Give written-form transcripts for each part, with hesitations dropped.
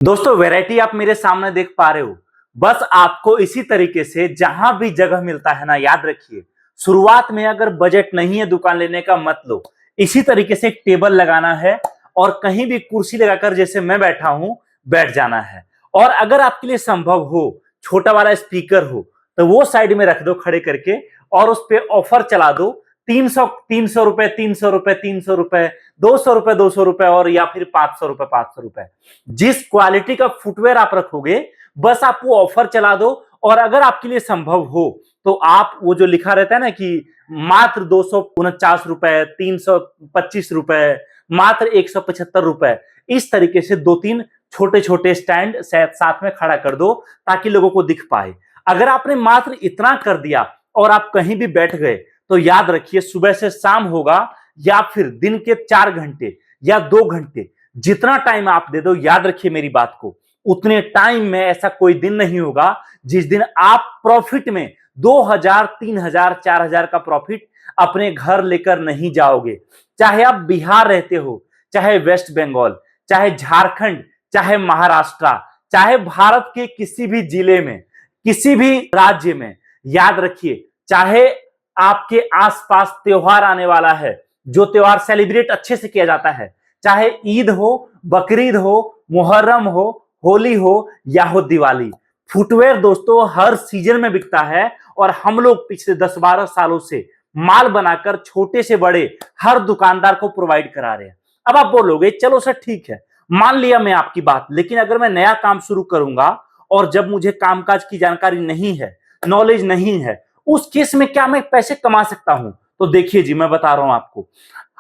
दोस्तों वैरायटी आप मेरे सामने देख पा रहे हो। बस आपको इसी तरीके से जहां भी जगह मिलता है ना, याद रखिए शुरुआत में अगर बजट नहीं है दुकान लेने का मत लो। इसी तरीके से एक टेबल लगाना है और कहीं भी कुर्सी लगाकर जैसे मैं बैठा हूं बैठ जाना है। और अगर आपके लिए संभव हो छोटा वाला स्पीकर हो तो वो साइड में रख दो खड़े करके और उस पर ऑफर चला दो। 300 रुपए, 300 रुपए, 300 रुपए, 200 रुपए, 200 रुपए और या फिर 500 रुपए, 500 रुपए। जिस क्वालिटी का फुटवेयर आप रखोगे बस आप वो ऑफर चला दो। और अगर आपके लिए संभव हो तो आप वो जो लिखा रहता है ना कि मात्र 249 रुपए, 325 रुपए, मात्र 175 रुपए, इस तरीके से 2-3 छोटे छोटे स्टैंड साथ में खड़ा कर दो ताकि लोगों को दिख पाए। अगर आपने मात्र इतना कर दिया और आप कहीं भी बैठ गए तो याद रखिए सुबह से शाम होगा या फिर दिन के 4 घंटे या 2 घंटे, जितना टाइम आप दे दो, याद रखिए मेरी बात को, उतने टाइम में ऐसा कोई दिन नहीं होगा जिस दिन आप प्रॉफिट में 2000, 3000, 4000 का प्रॉफिट अपने घर लेकर नहीं जाओगे। चाहे आप बिहार रहते हो, चाहे वेस्ट बंगाल, चाहे झारखंड, चाहे महाराष्ट्र, चाहे भारत के किसी भी जिले में, किसी भी राज्य में, याद रखिए चाहे आपके आसपास त्योहार आने वाला है, जो त्योहार सेलिब्रेट अच्छे से किया जाता है, चाहे ईद हो, बकरीद हो, मुहर्रम हो, होली हो या हो दिवाली, फुटवेयर दोस्तों हर सीजन में बिकता है। और हम लोग पिछले 10-12 सालों से माल बनाकर छोटे से बड़े हर दुकानदार को प्रोवाइड करा रहे हैं। अब आप बोलोगे चलो सर ठीक है, मान लिया मैं आपकी बात, लेकिन अगर मैं नया काम शुरू करूंगा और जब मुझे कामकाज की जानकारी नहीं है, नॉलेज नहीं है, उस केस में क्या मैं पैसे कमा सकता हूं? तो देखिए जी, मैं बता रहा हूं आपको,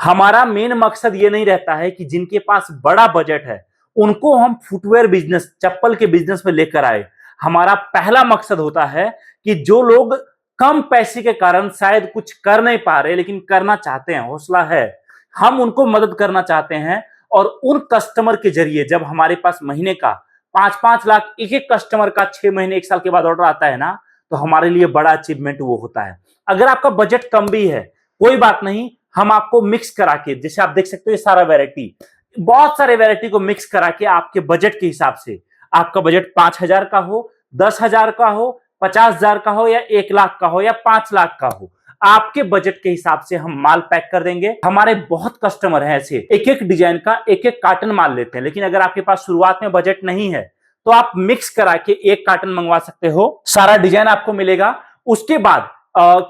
हमारा मेन मकसद ये नहीं रहता है कि जिनके पास बड़ा बजट है उनको हम फुटवेयर बिजनेस, चप्पल के बिजनेस में लेकर आए। हमारा पहला मकसद होता है कि जो लोग कम पैसे के कारण शायद कुछ कर नहीं पा रहे लेकिन करना चाहते हैं, हौसला है, हम उनको मदद करना चाहते हैं। और उन कस्टमर के जरिए जब हमारे पास महीने का 5-5 लाख एक एक कस्टमर का 6 महीने 1 साल के बाद ऑर्डर आता है ना, तो हमारे लिए बड़ा अचीवमेंट वो होता है। अगर आपका बजट कम भी है कोई बात नहीं, हम आपको मिक्स करा के, जैसे आप देख सकते हो ये सारा वैरायटी, बहुत सारे वैरायटी को मिक्स करा के आपके बजट के हिसाब से, आपका बजट 5000 का हो, 10,000 का हो, 50,000 का हो या 1 लाख का हो या 5 लाख का हो, आपके बजट के हिसाब से हम माल पैक कर देंगे। हमारे बहुत कस्टमर हैं ऐसे, एक एक डिजाइन का एक एक कार्टन माल लेते हैं। लेकिन अगर आपके पास शुरुआत में बजट नहीं है तो आप मिक्स करा के 1 कार्टन मंगवा सकते हो, सारा डिजाइन आपको मिलेगा। उसके बाद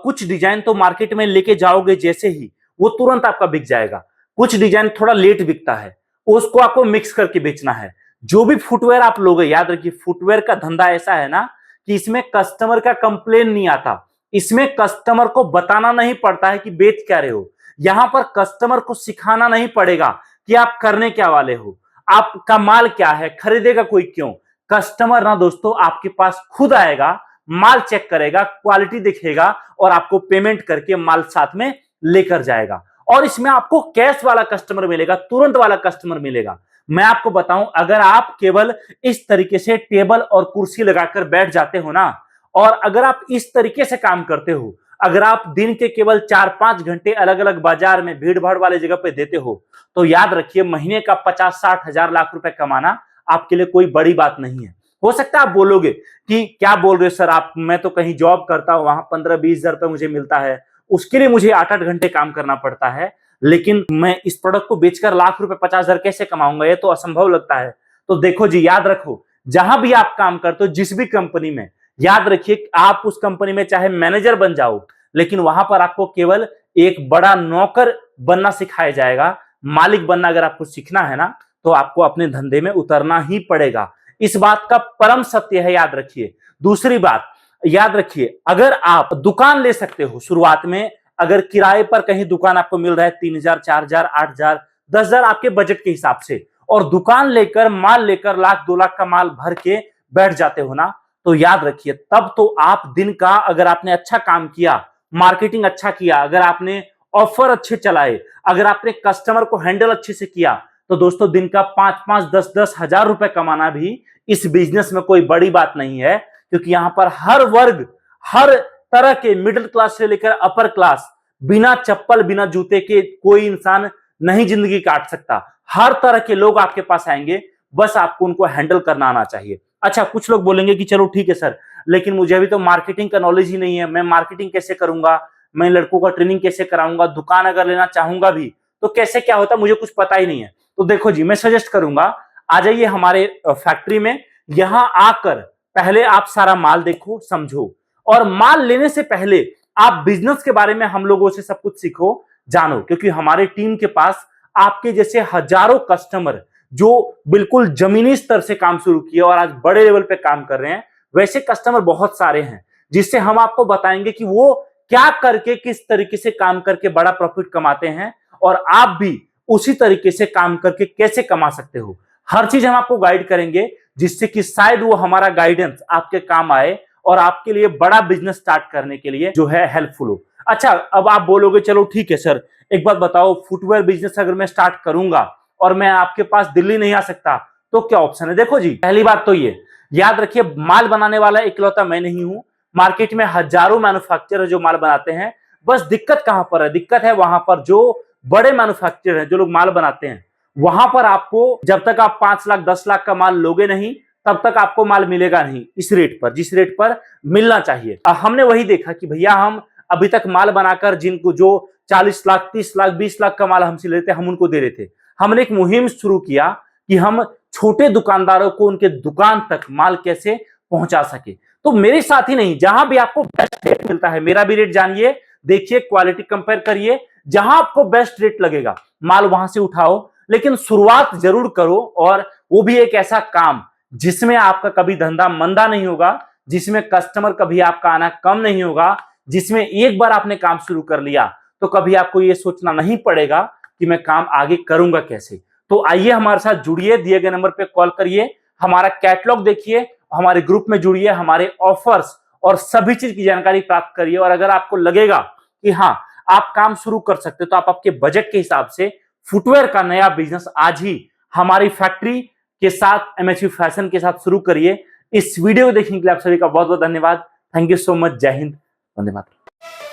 कुछ डिजाइन तो मार्केट में लेके जाओगे जैसे ही वो तुरंत आपका बिक जाएगा, कुछ डिजाइन थोड़ा लेट बिकता है, उसको आपको मिक्स करके बेचना है। जो भी फुटवेयर आप लोगे, याद रखिए फुटवेयर का धंधा ऐसा है ना कि इसमें कस्टमर का कंप्लेन नहीं आता, इसमें कस्टमर को बताना नहीं पड़ता है कि बेच क्या रहे हो। यहां पर कस्टमर को सिखाना नहीं पड़ेगा कि आप करने क्या वाले हो, आपका माल क्या है, खरीदेगा कोई क्यों। कस्टमर ना दोस्तों आपके पास खुद आएगा, माल चेक करेगा, क्वालिटी दिखेगा और आपको पेमेंट करके माल साथ में लेकर जाएगा। और इसमें आपको कैश वाला कस्टमर मिलेगा, तुरंत वाला कस्टमर मिलेगा। मैं आपको बताऊं, अगर आप केवल इस तरीके से टेबल और कुर्सी लगाकर बैठ जाते हो ना, और अगर आप इस तरीके से काम करते हो, अगर आप दिन के केवल 4-5 घंटे अलग अलग बाजार में भीड़ भाड़ वाले जगह पे देते हो, तो याद रखिए महीने का 50-60 हजार लाख रुपए कमाना आपके लिए कोई बड़ी बात नहीं है। हो सकता है आप बोलोगे कि क्या बोल रहे हो सर आप, मैं तो कहीं जॉब करता हूं, वहां 15-20 हजार रुपए मुझे मिलता है, उसके लिए मुझे 8-8 घंटे काम करना पड़ता है, लेकिन मैं इस प्रोडक्ट को बेचकर लाख रुपए 50,000 कैसे कमाऊंगा, ये तो असंभव लगता है। तो देखो जी, याद रखो जहां भी आप काम करते हो, जिस भी कंपनी में, याद रखिए आप उस कंपनी में चाहे मैनेजर बन जाओ, लेकिन वहां पर आपको केवल एक बड़ा नौकर बनना सिखाया जाएगा। मालिक बनना अगर आपको सीखना है ना, तो आपको अपने धंधे में उतरना ही पड़ेगा। इस बात का परम सत्य है, याद रखिए। दूसरी बात याद रखिए, अगर आप दुकान ले सकते हो शुरुआत में, अगर किराए पर कहीं दुकान आपको मिल रहा है 3,000, 4,000, 8,000, 10,000 आपके बजट के हिसाब से, और दुकान लेकर माल लेकर लाख 2 लाख का माल भर के बैठ जाते हो ना, तो याद रखिए तब तो आप दिन का, अगर आपने अच्छा काम किया, मार्केटिंग अच्छा किया, अगर आपने ऑफर अच्छे चलाए, अगर आपने कस्टमर को हैंडल अच्छे से किया, तो दोस्तों दिन का 5-5, 10-10 हजार रुपए कमाना भी इस बिजनेस में कोई बड़ी बात नहीं है। क्योंकि यहां पर हर वर्ग, हर तरह के, मिडिल क्लास से लेकर अपर क्लास, बिना चप्पल बिना जूते के कोई इंसान नहीं जिंदगी काट सकता। हर तरह के लोग आपके पास आएंगे। बस आपको उनको हैंडल करना आना चाहिए। अच्छा, कुछ लोग बोलेंगे कि चलो ठीक है सर, लेकिन मुझे अभी तो मार्केटिंग का नॉलेज ही नहीं है, मैं मार्केटिंग कैसे करूंगा, मैं लड़कों का ट्रेनिंग कैसे कराऊंगा, दुकान अगर लेना चाहूंगा भी तो कैसे क्या होता है, मुझे कुछ पता ही नहीं है। तो देखो जी, मैं सजेस्ट करूंगा, आ जाइए हमारे फैक्ट्री में, यहां आकर पहले आप सारा माल देखो, समझो, और माल लेने से पहले आप बिजनेस के बारे में हम लोगों से सब कुछ सीखो, जानो, क्योंकि हमारे टीम के पास आपके जैसे हजारों कस्टमर जो बिल्कुल जमीनी स्तर से काम शुरू किए और आज बड़े लेवल पे काम कर रहे हैं, वैसे कस्टमर बहुत सारे हैं, जिससे हम आपको बताएंगे कि वो क्या करके, किस तरीके से काम करके बड़ा प्रॉफिट कमाते हैं, और आप भी उसी तरीके से काम करके कैसे कमा सकते हो। हर चीज हम आपको गाइड करेंगे, जिससे कि शायद वो हमारा गाइडेंस आपके काम आए और आपके लिए बड़ा बिजनेस स्टार्ट करने के लिए जो है हेल्पफुल हो। अच्छा, अब आप बोलोगे चलो ठीक है सर, एक बात बताओ, फुटवेयर बिजनेस अगर मैं स्टार्ट करूंगा और मैं आपके पास दिल्ली नहीं आ सकता तो क्या ऑप्शन है? देखो जी, पहली बात तो ये याद रखिए, माल बनाने वाला इकलौता मैं नहीं हूं, मार्केट में हजारों मैन्युफैक्चरर जो माल बनाते हैं। बस दिक्कत कहां पर है? दिक्कत है वहां पर जो बड़े मैन्युफैक्चरर हैं, जो लोग माल बनाते हैं, वहां पर आपको जब तक आप 5 लाख 10 लाख का माल लोगे नहीं, तब तक आपको माल मिलेगा नहीं इस रेट पर, जिस रेट पर मिलना चाहिए। हमने वही देखा कि भैया हम अभी तक माल बनाकर जिनको जो 40 लाख 30 लाख 20 लाख का माल हमसे लेते, हम उनको दे रहे थे। हमने एक मुहिम शुरू किया कि हम छोटे दुकानदारों को उनके दुकान तक माल कैसे पहुंचा सके। तो मेरे साथ ही नहीं, जहां भी आपको बेस्ट रेट मिलता है, मेरा भी रेट जानिए, देखिए, क्वालिटी कंपेयर करिए, जहां आपको बेस्ट रेट लगेगा माल वहां से उठाओ, लेकिन शुरुआत जरूर करो, और वो भी एक ऐसा काम जिसमें आपका कभी धंधा मंदा नहीं होगा, जिसमें कस्टमर कभी आपका आना कम नहीं होगा, जिसमें एक बार आपने काम शुरू कर लिया तो कभी आपको ये सोचना नहीं पड़ेगा कि मैं काम आगे करूंगा कैसे। तो आइए हमारे साथ जुड़िए, दिए गए नंबर पे कॉल करिए, हमारा कैटलॉग देखिए, हमारे ग्रुप में जुड़िए, हमारे ऑफर्स और सभी चीज की जानकारी प्राप्त करिए। और अगर आपको लगेगा कि हाँ आप काम शुरू कर सकते, तो आप आपके बजट के हिसाब से फुटवेयर का नया बिजनेस आज ही हमारी फैक्ट्री के साथ, एमएचवी फैशन के साथ शुरू करिए। इस वीडियो को देखने के लिए आप सभी का बहुत बहुत धन्यवाद। Thank you so much. जय हिंद, वंदे मातरम।